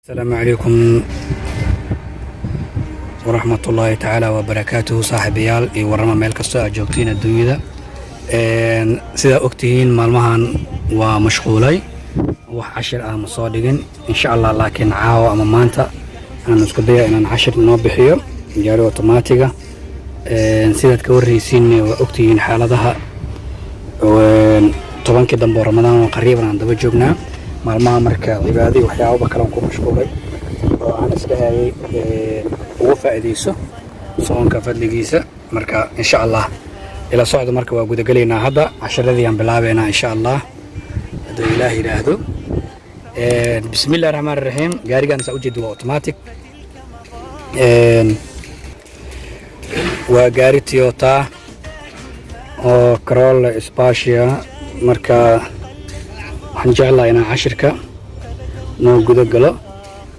السلام عليكم ورحمة الله تعالى وبركاته صاحبيال ورما ميل كستا جوجتين الدنيا سيدا أكتين مالمهان ومشغولي وحشر مصادقين إن شاء الله لكن عاو أما مانتا أنا نسكدية إن عشر نوبحيو جاري أوتوماتيكا سيدا تكوري سيني وأكتين حالتها وطبعا كده دنبو رمضان قريبا عند وجوبنا maalmaha marka cibaadii waxyaabo kale ku mashquulay oo aan islahay ugu faa'iideyso soonka fadligiisa marka insha Allah ila socdo marka waa guda galeynaa hadda casharadii aan bilaabeynaa insha Allah haduu Ilaahay yiraahdo bismillaahir rahmaanir rahiim gaarigan sa ujeedo waa automatic waa gaari Toyota oo Corolla Spacia marka waxaan jeclahay inaan cashirka noo guda galo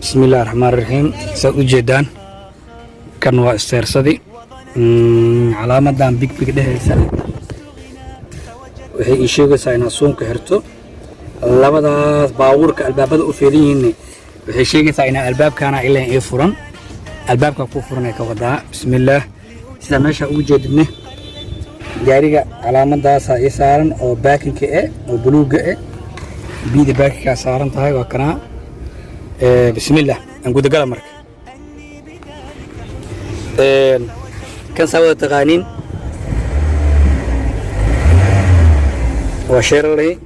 bismillaahir rahmaanir rahiim saa u jeedaan kan waa isteersadii calaamadan big dhehaysa waxay ii sheegaysaa inaad suunka xirto labadaas baabuurka albaabada u feedan yihiin waxay sheegaysaa in albaabkana ilaa ay furan albaabka ku furan ay ka wadaa bismillaah sida meesha ugu jeedinay gaariga calaamadaas ay saaran oo baakinka oo buluuga بيدي باكي كاسارن تاعي وكنا بسم الله نقول دقلا مرك كان سوى تغانين وشيرلي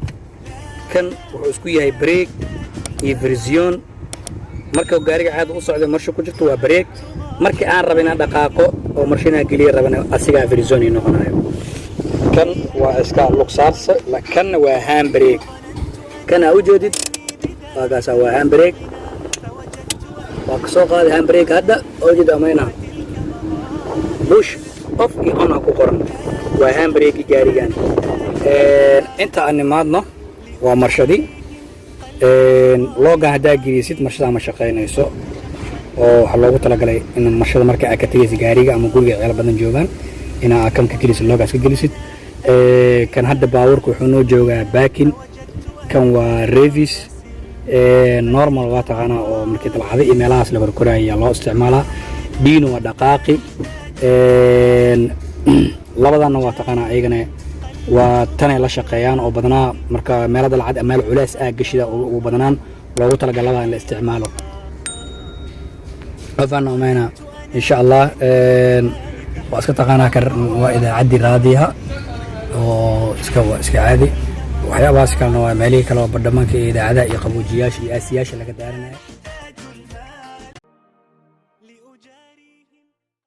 كان وحسكوية هي بريك هي فريزيون مركا وقاري عاد وصعد مرشو كجرت وبريك مركي آن ربنا دقاقو ومرشينا قليل ربنا أسيقا فريزيون ينوغنايو كان واسكا لوكسارس لكن وهام بريك كان أوجدت فقاسا وهام بريك وقصو قاد هام بريك هذا أوجد أمينا بوش أوف إيقانا كوكورن وهام بريك جاريان انت أني مادنا ومرشدي لوغا هدا جريسيت مرشدا مشاقين يسو وحلوغو تلقلي إن مرشدا مركا أكتريس جاريغا أما قولي عيال بدن جوغان إنا أكام كجريس اللوغا اسك جريسيت كان هدا باوركو حنو جوغا باكين كان وريفيس نورمال واتقانا او markii dalcada emailahas la barkorayo loo isticmaalaa diino waa dhaqaaqi labadana waa taqaana ayagana waa tan la shaqeeyaan oo badana marka meelo dalcad amaal culays gashida oo badanaan loogu talagalay in la isticmaalo afana umayna insha Allah waa iska taqaana kar waa idaacadi raadiyaha oo iska caadi waxyaabahaas kalena waa meelihii kale oo badhamaanka idaacadaha iyo qaboojiyaasha iyo aasiyaasha laga daaranayo